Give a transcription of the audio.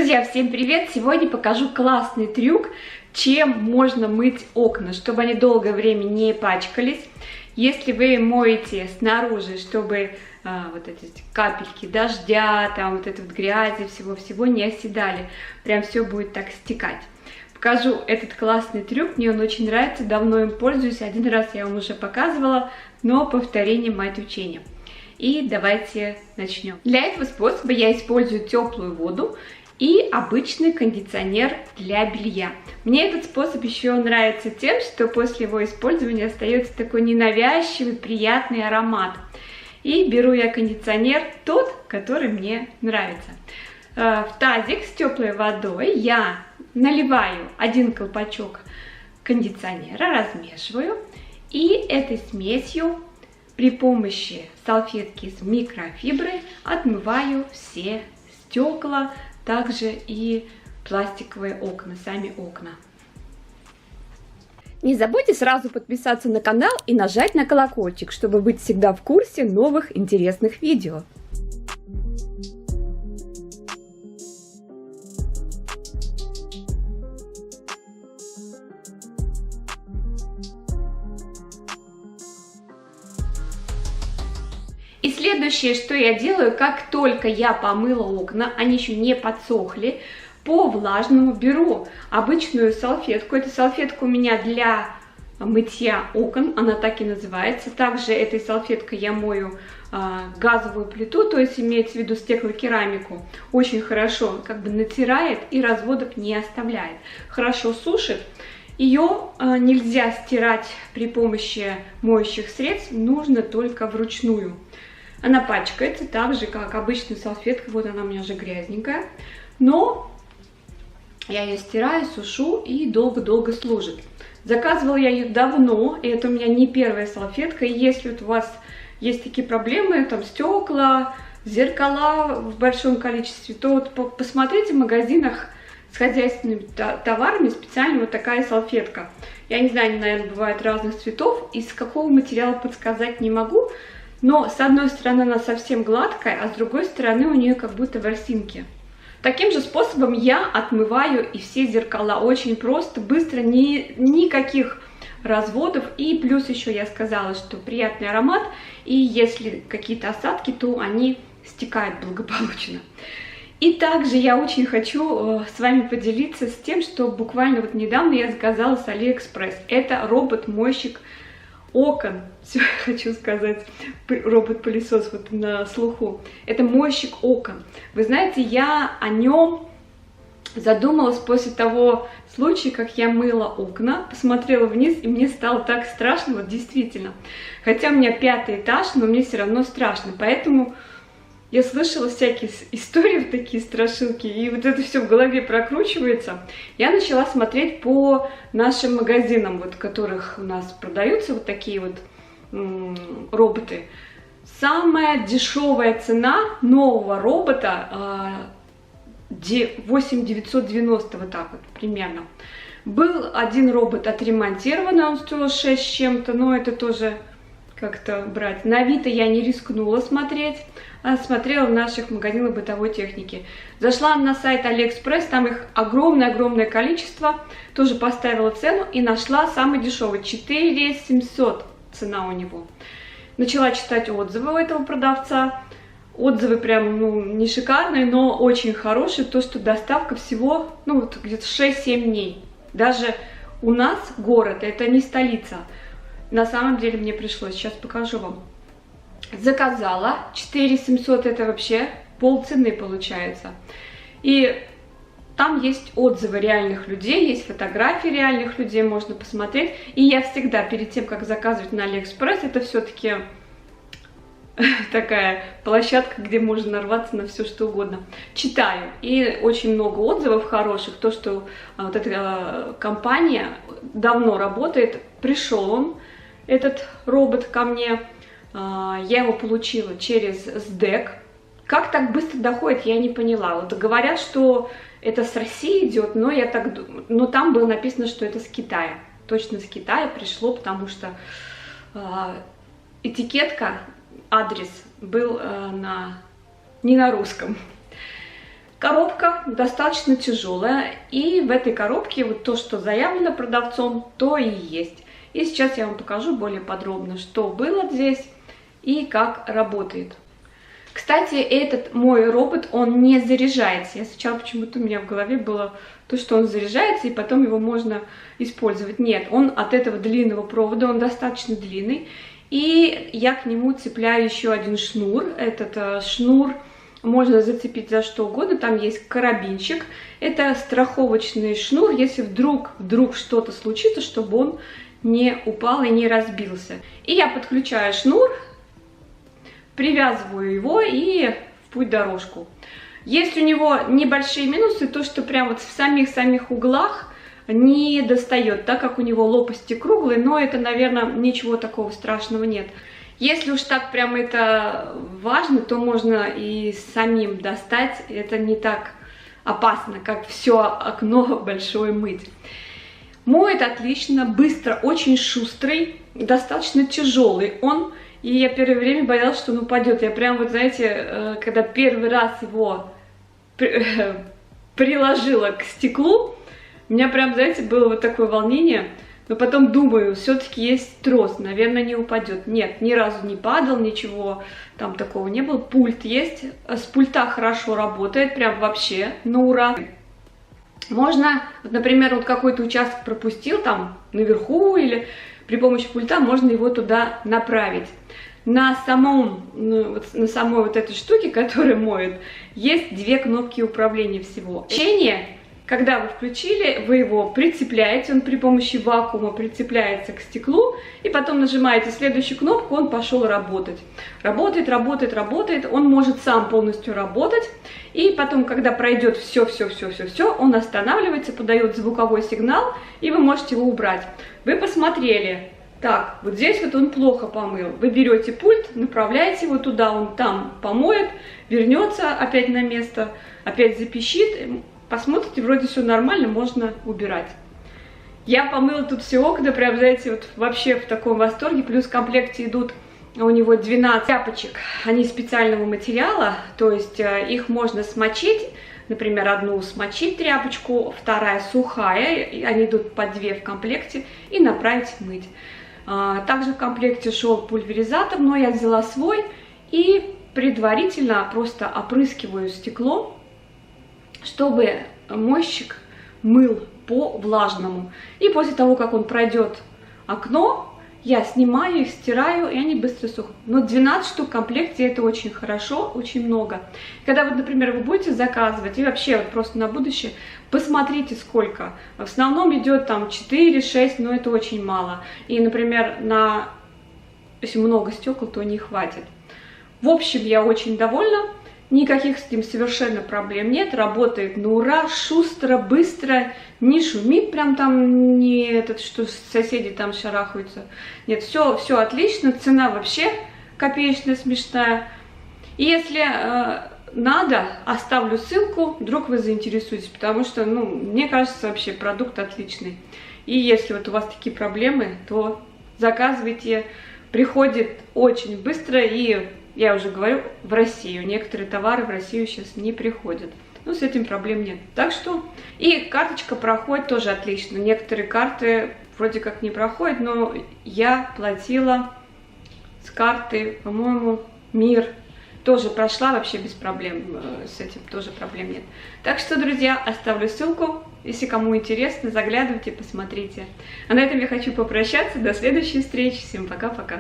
Друзья, всем привет! Сегодня покажу классный трюк, чем можно мыть окна, чтобы они долгое время не пачкались. Если вы моете снаружи, чтобы вот эти капельки дождя, там вот этой вот грязи, всего-всего не оседали, прям все будет так стекать. Покажу этот классный трюк, мне он очень нравится, давно им пользуюсь, один раз я вам уже показывала, но повторение мать учения. И давайте начнем. Для этого способа я использую теплую воду и обычный кондиционер для белья. Мне этот способ еще нравится тем, что после его использования остается такой ненавязчивый, приятный аромат. И беру я кондиционер тот, который мне нравится. В тазик с теплой водой я наливаю один колпачок кондиционера, размешиваю, и этой смесью при помощи салфетки из микрофибры отмываю все стекла, также и пластиковые окна, сами окна. Не забудьте сразу подписаться на канал и нажать на колокольчик, чтобы быть всегда в курсе новых интересных видео. И следующее, что я делаю, как только я помыла окна, они еще не подсохли, по влажному беру обычную салфетку. Эта салфетка у меня для мытья окон, она так и называется. Также этой салфеткой я мою газовую плиту, то есть имеется в виду стеклокерамику. Очень хорошо как бы натирает и разводов не оставляет. Хорошо сушит. Ее нельзя стирать при помощи моющих средств, нужно только вручную. Она пачкается так же, как обычная салфетка, вот она у меня уже грязненькая, но я ее стираю, сушу и долго-долго служит. Заказывала я ее давно, и это у меня не первая салфетка, и если вот у вас есть такие проблемы, там стекла, зеркала в большом количестве, то вот посмотрите в магазинах с хозяйственными товарами специально вот такая салфетка. Я не знаю, они, наверное, бывают разных цветов, из какого материала подсказать не могу. Но с одной стороны она совсем гладкая, а с другой стороны у нее как будто ворсинки. Таким же способом я отмываю и все зеркала. Очень просто, быстро, никаких разводов. И плюс еще я сказала, что приятный аромат. И если какие-то осадки, то они стекают благополучно. И также я очень хочу с вами поделиться с тем, что буквально вот недавно я заказала с AliExpress. Это робот-мойщик окон, все хочу сказать, робот-пылесос вот на слуху. Это мойщик окон. Вы знаете, я о нем задумалась после того случая, как я мыла окна, посмотрела вниз, и мне стало так страшно, вот действительно. Хотя у меня 5-й этаж, но мне все равно страшно, поэтому я слышала всякие истории, такие страшилки, и вот это все в голове прокручивается. Я начала смотреть по нашим магазинам, вот, в которых у нас продаются вот такие вот роботы. Самая дешевая цена нового робота 8990, вот так вот примерно. Был один робот отремонтированный, он стоил 6 с чем-то, но это тоже как-то брать. На Авито я не рискнула смотреть, а смотрела в наших магазинах бытовой техники. Зашла на сайт AliExpress, там их огромное-огромное количество, тоже поставила цену и нашла самый дешевый, 4700 цена у него. Начала читать отзывы у этого продавца. Отзывы прям, не шикарные, но очень хорошие, то, что доставка всего, вот где-то 6-7 дней. Даже у нас город, это не столица. На самом деле мне пришлось, сейчас покажу вам. Заказала, 4700 это вообще полцены получается. И там есть отзывы реальных людей, есть фотографии реальных людей, можно посмотреть. И я всегда перед тем, как заказывать на AliExpress, это все-таки такая площадка, где можно нарваться на все что угодно. Читаю, и очень много отзывов хороших, то, что вот эта компания давно работает, пришел он, этот робот, ко мне, я его получила через СДЭК. Как так быстро доходит, я не поняла. Вот говорят, что это с России идет, но я так думаю, но там было написано, что это с Китая. Точно с Китая пришло, потому что этикетка, адрес был не на русском. Коробка достаточно тяжелая, и в этой коробке вот то, что заявлено продавцом, то и есть. И сейчас я вам покажу более подробно, что было здесь и как работает. Кстати, этот мой робот, он не заряжается. Я сначала почему-то у меня в голове было то, что он заряжается, и потом его можно использовать. Нет, он от этого длинного провода, он достаточно длинный. И я к нему цепляю еще один шнур. Этот шнур можно зацепить за что угодно, там есть карабинчик. Это страховочный шнур, если вдруг что-то случится, чтобы он не упал и не разбился. И я подключаю шнур, привязываю его и в путь-дорожку. Есть у него небольшие минусы, то что прям вот в самих углах не достает, так как у него лопасти круглые, но это, наверное, ничего такого страшного нет. Если уж так прям это важно, то можно и самим достать, это не так опасно, как все окно большое мыть. Моет отлично, быстро, очень шустрый, достаточно тяжелый он. И я первое время боялась, что он упадет. Я прям, вот знаете, когда первый раз его приложила к стеклу, у меня прям, знаете, было вот такое волнение. Но потом думаю, все-таки есть трос, наверное, не упадет. Нет, ни разу не падал, ничего там такого не было. Пульт есть, с пульта хорошо работает, прям вообще на ура. Можно, вот, например, вот какой-то участок пропустил там наверху, или при помощи пульта можно его туда направить. На самой вот этой штуке, которая моет, есть две кнопки управления всего. Когда вы включили, вы его прицепляете, он при помощи вакуума прицепляется к стеклу, и потом нажимаете следующую кнопку, он пошел работать. Работает, он может сам полностью работать, и потом, когда пройдет все, он останавливается, подает звуковой сигнал, и вы можете его убрать. Вы посмотрели, так, вот здесь вот он плохо помыл. Вы берете пульт, направляете его туда, он там помоет, вернется опять на место, опять запищит. Посмотрите, вроде все нормально, можно убирать. Я помыла тут все окна, прям, знаете, вот вообще в таком восторге. Плюс в комплекте идут у него 12 тряпочек. Они специального материала, то есть их можно смочить. Например, одну смочить тряпочку, вторая сухая, они идут по 2 в комплекте, и направить мыть. Также в комплекте шел пульверизатор, но я взяла свой и предварительно просто опрыскиваю стекло, чтобы мойщик мыл по влажному. И после того, как он пройдет окно, я снимаю их, стираю, и они быстро сохнут. Но 12 штук в комплекте это очень хорошо, очень много. Когда, вот, например, вы будете заказывать, и вообще вот просто на будущее, посмотрите сколько. В основном идет там 4-6, но это очень мало. И, например, если много стекол, то не хватит. В общем, я очень довольна. Никаких с ним совершенно проблем нет, работает на ура, шустро, быстро, не шумит прям там, не что соседи там шарахаются. Нет, все отлично, цена вообще копеечная, смешная. И если надо, оставлю ссылку, вдруг вы заинтересуетесь, потому что, мне кажется, вообще продукт отличный. И если вот у вас такие проблемы, то заказывайте, приходит очень быстро и... Я уже говорю, в Россию. Некоторые товары в Россию сейчас не приходят. Но с этим проблем нет. Так что... И карточка проходит тоже отлично. Некоторые карты вроде как не проходят, но я платила с карты, по-моему, МИР. Тоже прошла вообще без проблем. С этим тоже проблем нет. Так что, друзья, оставлю ссылку. Если кому интересно, заглядывайте, посмотрите. А на этом я хочу попрощаться. До следующей встречи. Всем пока-пока.